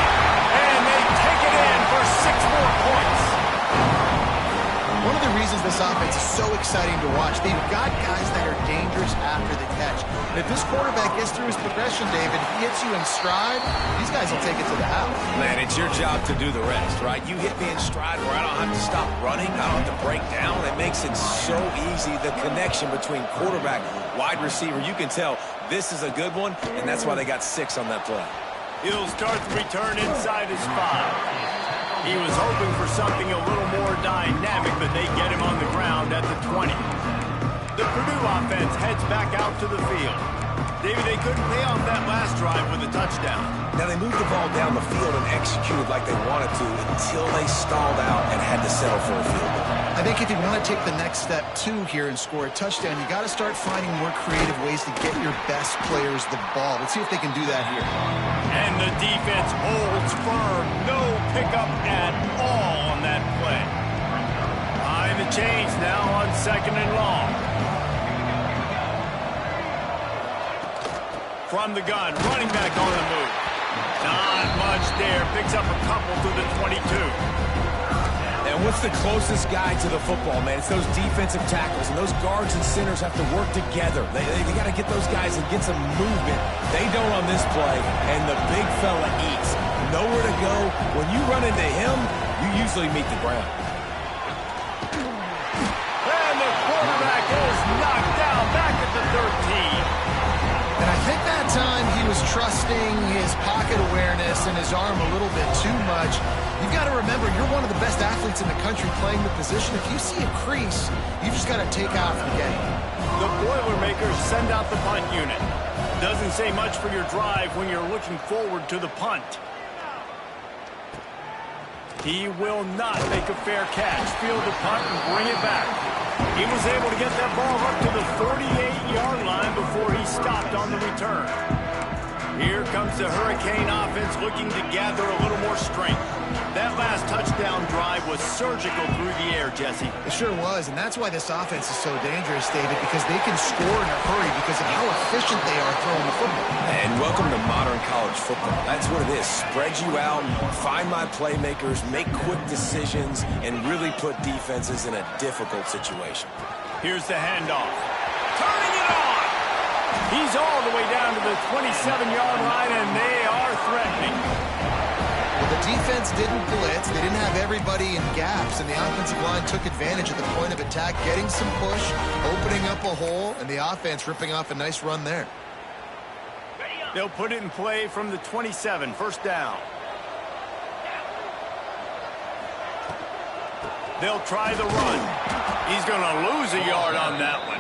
And they take it in for 6 more points. One of the reasons this offense is so exciting to watch, they've got guys that are dangerous after the catch. And if this quarterback gets through his progression, David, he hits you in stride, these guys will take it to the house. Man, it's your job to do the rest, right? You hit me in stride where I don't have to stop running, I don't have to break down. It makes it so easy, the connection between quarterback, wide receiver. You can tell this is a good one, and that's why they got 6 on that play. He'll start the return inside his 5. He was hoping for something a little more dynamic, but they get him on the ground at the 20. The Purdue offense heads back out to the field. David, they couldn't pay off that last drive with a touchdown. Now, they moved the ball down the field and executed like they wanted to until they stalled out and had to settle for a field goal. I think if you want to take the next step, too, here and score a touchdown, you got to start finding more creative ways to get your best players the ball. Let's see if they can do that here. And the defense holds firm. No pickup at all on that play. Behind the chains now on 2nd and long. From the gun, running back on the move. Not much there. Picks up a couple to the 22. And what's the closest guy to the football, man? It's those defensive tackles, and those guards and centers have to work together. They got to get those guys and get some movement. They don't on this play, and the big fella eats. Nowhere to go. When you run into him, you usually meet the ground. And the quarterback is knocked down back at the 13. And I think that time he was trusting his pocket awareness and his arm a little bit too much. You've got to remember, you're one of the best athletes in the country playing the position. If you see a crease, you just got to take off and get it. The Boilermakers send out the punt unit. Doesn't say much for your drive when you're looking forward to the punt. He will not make a fair catch. Field the punt and bring it back. He was able to get that ball up to the 48-yard line before he stopped on the return. Here comes the Hurricane offense looking to gather a little more strength. That last touchdown drive was surgical through the air, Jesse. It sure was, and that's why this offense is so dangerous, David, because they can score in a hurry because of how efficient they are throwing the football. And welcome to modern college football. That's what it is. Spread you out, find my playmakers, make quick decisions, and really put defenses in a difficult situation. Here's the handoff. Turning it on! He's all the way down to the 27-yard line, and they are threatening. Well, the defense didn't blitz. They didn't have everybody in gaps, and the offensive line took advantage at the point of attack, getting some push, opening up a hole, and the offense ripping off a nice run there. They'll put it in play from the 27, 1st down. They'll try the run. He's going to lose a yard on that one.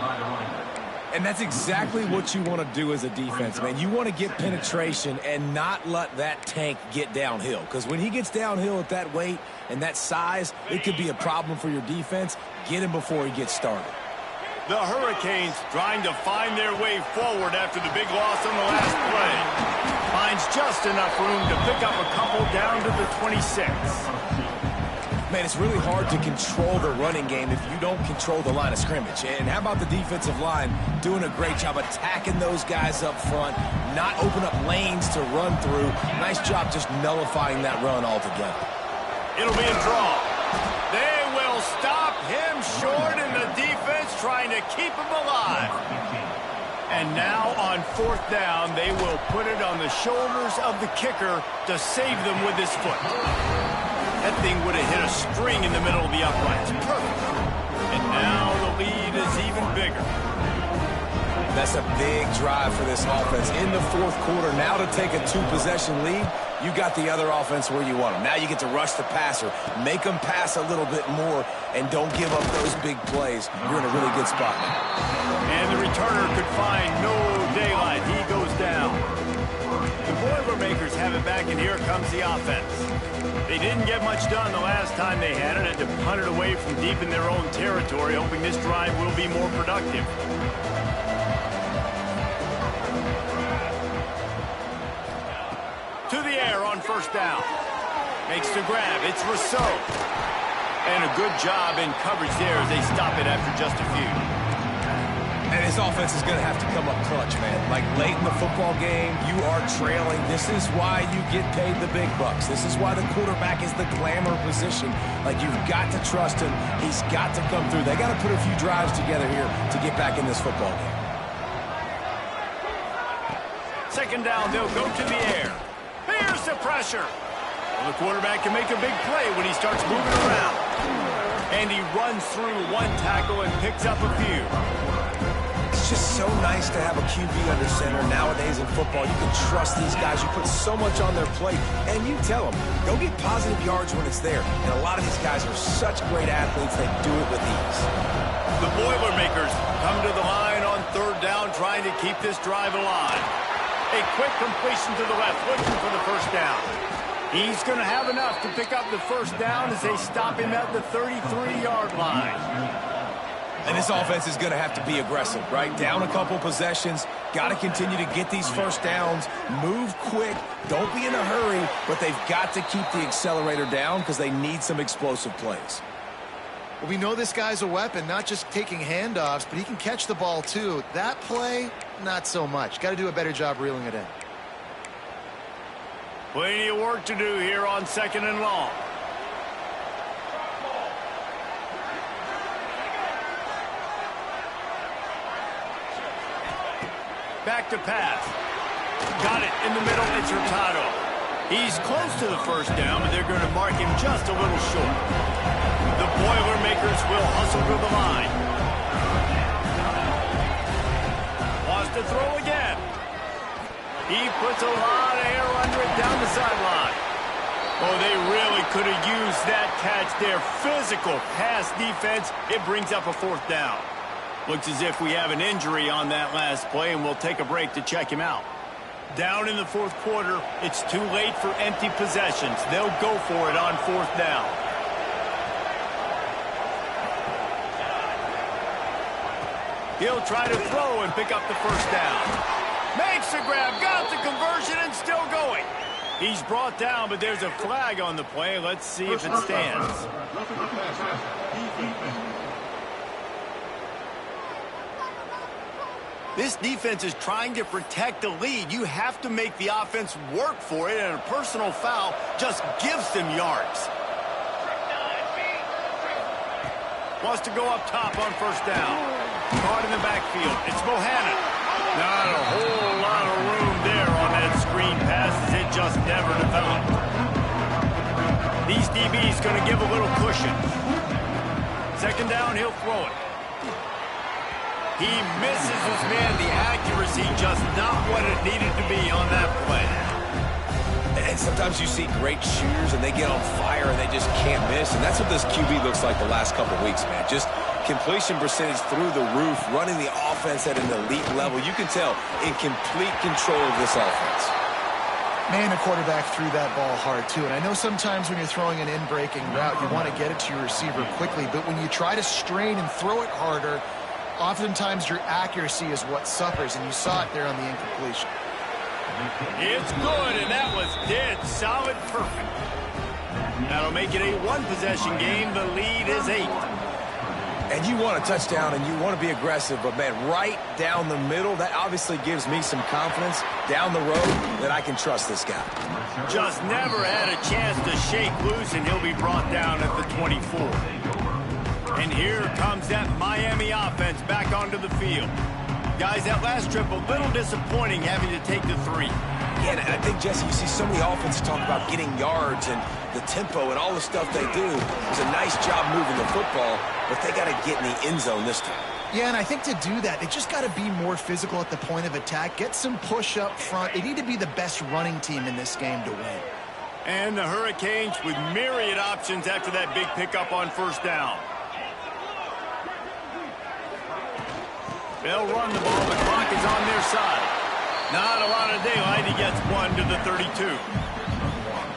And that's exactly what you want to do as a defense, man. You want to get penetration and not let that tank get downhill. Because when he gets downhill at that weight and that size, it could be a problem for your defense. Get him before he gets started. The Hurricanes trying to find their way forward after the big loss on the last play. Finds just enough room to pick up a couple down to the 26. Man, it's really hard to control the running game if you don't control the line of scrimmage. And how about the defensive line doing a great job attacking those guys up front, not open up lanes to run through. Nice job just nullifying that run altogether. It'll be a draw. They will stop him short, and the defense trying to keep him alive. And now on fourth down, they will put it on the shoulders of the kicker to save them with his foot. That thing would have hit a string in the middle of the uprights. Perfect. And now the lead is even bigger. That's a big drive for this offense in the fourth quarter. Now to take a two-possession lead, you got the other offense where you want them. Now you get to rush the passer, make them pass a little bit more, and don't give up those big plays. You're in a really good spot now. And the returner could find no daylight. He goes down. The Boilermakers have it back, and here comes the offense. They didn't get much done the last time they had it. Had to punt it away from deep in their own territory, hoping this drive will be more productive. To the air on first down. Makes the grab. It's Rousseau. And a good job in coverage there as they stop it after just a few. And his offense is going to have to come up clutch, man. Like late in the football game, you are trailing. This is why you get paid the big bucks. This is why the quarterback is the glamour position. Like, you've got to trust him. He's got to come through. They got to put a few drives together here to get back in this football game. Second down, they'll go to the air. Here's the pressure. Well, the quarterback can make a big play when he starts moving around. And he runs through one tackle and picks up a few. It's just so nice to have a QB under center. Nowadays in football, you can trust these guys. You put so much on their plate, and you tell them, go get positive yards when it's there. And a lot of these guys are such great athletes, they do it with ease. The Boilermakers come to the line on third down, trying to keep this drive alive. A quick completion to the left, looking for the first down. He's going to have enough to pick up the first down as they stop him at the 33-yard line. And this offense is going to have to be aggressive, right? Down a couple possessions, got to continue to get these first downs, move quick, don't be in a hurry, but they've got to keep the accelerator down because they need some explosive plays. Well, we know this guy's a weapon, not just taking handoffs, but he can catch the ball too. That play, not so much. Got to do a better job reeling it in. Plenty of work to do here on second and long. Back to pass. Got it in the middle. It's Hurtado. He's close to the first down, but they're going to mark him just a little short. The Boilermakers will hustle to the line. Wants to throw again. He puts a lot of air under it down the sideline. Oh, they really could have used that catch there. Physical pass defense. It brings up a fourth down. Looks as if we have an injury on that last play, and we'll take a break to check him out. Down in the fourth quarter, it's too late for empty possessions. They'll go for it on fourth down. He'll try to throw and pick up the first down. Makes the grab, got the conversion, and still going. He's brought down, but there's a flag on the play. Let's see if it stands. This defense is trying to protect the lead. You have to make the offense work for it, and a personal foul just gives them yards. Wants to go up top on first down. Caught in the backfield. It's Bohannon. Not a whole lot of room there on that screen pass as it just never developed. These DBs going to give a little cushion. Second down, he'll throw it. He misses his man. The accuracy just not what it needed to be on that play. And sometimes you see great shooters and they get on fire and they just can't miss. And that's what this QB looks like the last couple of weeks, man. Just completion percentage through the roof, running the offense at an elite level. You can tell in complete control of this offense. Man, the quarterback threw that ball hard, too. And I know sometimes when you're throwing an in-breaking route, you want to get it to your receiver quickly. But when you try to strain and throw it harder, oftentimes your accuracy is what suffers, and you saw it there on the incompletion. It's good, and that was dead solid perfect. That'll make it a one-possession game. The lead is 8. And you want a touchdown, and you want to be aggressive, but, man, right down the middle, that obviously gives me some confidence down the road that I can trust this guy. Just never had a chance to shake loose, and he'll be brought down at the 24. And here comes that Miami offense back onto the field. Guys, that last trip, a little disappointing having to take the 3. Yeah, and I think, Jesse, you see so many offenses talk about getting yards and the tempo and all the stuff they do. It was a nice job moving the football, but they got to get in the end zone this time. Yeah, and I think to do that, they just got to be more physical at the point of attack, get some push up front. They need to be the best running team in this game to win. And the Hurricanes with myriad options after that big pickup on first down. They'll run the ball. The clock is on their side. Not a lot of daylight. He gets 1 to the 32.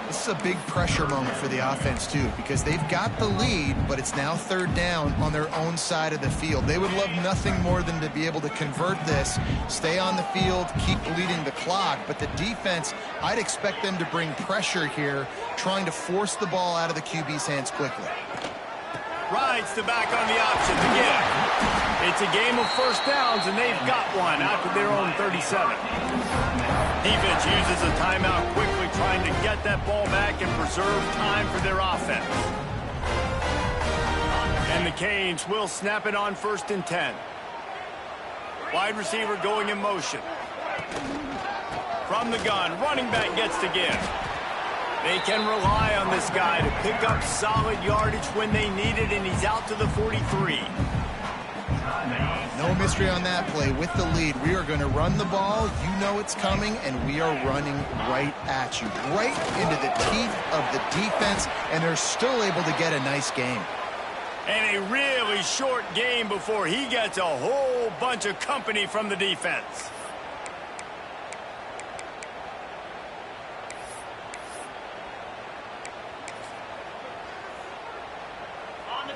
This is a big pressure moment for the offense, too, because they've got the lead, but it's now third down on their own side of the field. They would love nothing more than to be able to convert this, stay on the field, keep leading the clock. But the defense, I'd expect them to bring pressure here, trying to force the ball out of the QB's hands quickly. Rides the back on the option again. It's a game of first downs, and they've got one out to their own 37. Defense uses a timeout quickly, trying to get that ball back and preserve time for their offense. And the Canes will snap it on 1st and 10. Wide receiver going in motion. From the gun, running back gets to give. They can rely on this guy to pick up solid yardage when they need it, and he's out to the 43. No mystery on that play. With the lead, we are going to run the ball. You know it's coming, and we are running right at you, right into the teeth of the defense, and they're still able to get a nice game. And a really short game before he gets a whole bunch of company from the defense.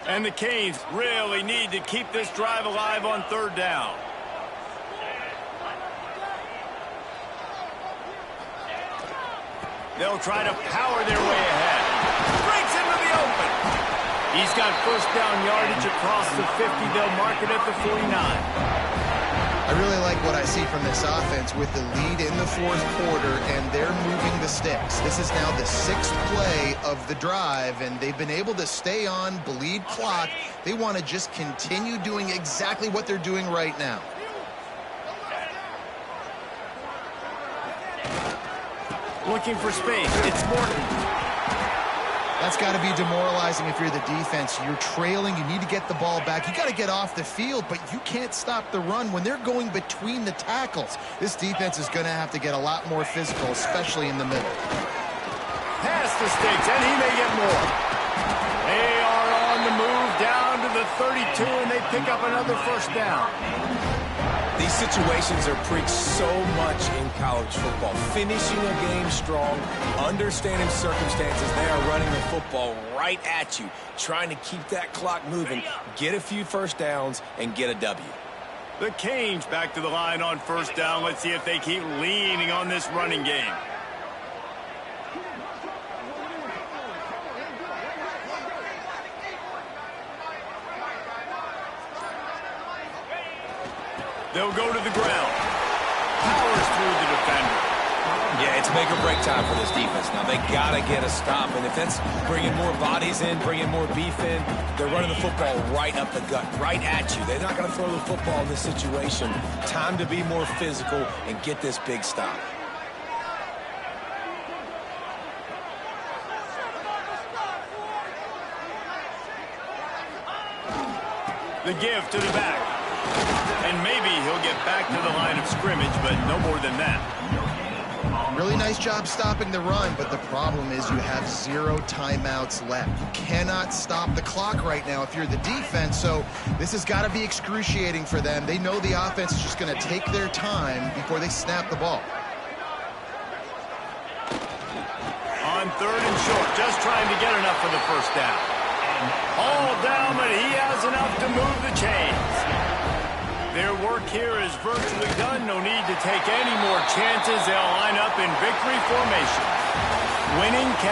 And the Canes really need to keep this drive alive on third down. They'll try to power their way ahead. Breaks into the open. He's got first down yardage across the 50. They'll mark it at the 49. I really like what I see from this offense with the lead in the fourth quarter, and they're moving the sticks. This is now the 6th play of the drive, and they've been able to stay on, bleed clock. They want to just continue doing exactly what they're doing right now. Looking for space. It's Morton. That's got to be demoralizing if you're the defense. You're trailing. You need to get the ball back. You got to get off the field, but you can't stop the run when they're going between the tackles. This defense is going to have to get a lot more physical, especially in the middle. Past the sticks, and he may get more. They are on the move down to the 32, and they pick up another first down. These situations are preached so much in college football. Finishing a game strong, understanding circumstances. They are running the football right at you, trying to keep that clock moving, get a few first downs, and get a W. The Canes back to the line on first down. Let's see if they keep leaning on this running game. They'll go to the ground. Powers through the defender. Yeah, it's make or break time for this defense. Now, they got to get a stop, and if that's bringing more bodies in, bringing more beef in, they're running the football right up the gut, right at you. They're not going to throw the football in this situation. Time to be more physical and get this big stop. The give to the back. And maybe he'll get back to the line of scrimmage, but no more than that. Really nice job stopping the run, but the problem is you have 0 timeouts left. You cannot stop the clock right now if you're the defense, so this has got to be excruciating for them. They know the offense is just going to take their time before they snap the ball. On third and short, just trying to get enough for the first down. All down, but he has enough to move the chains. Their work here is virtually done. No need to take any more chances. They'll line up in victory formation. Winning can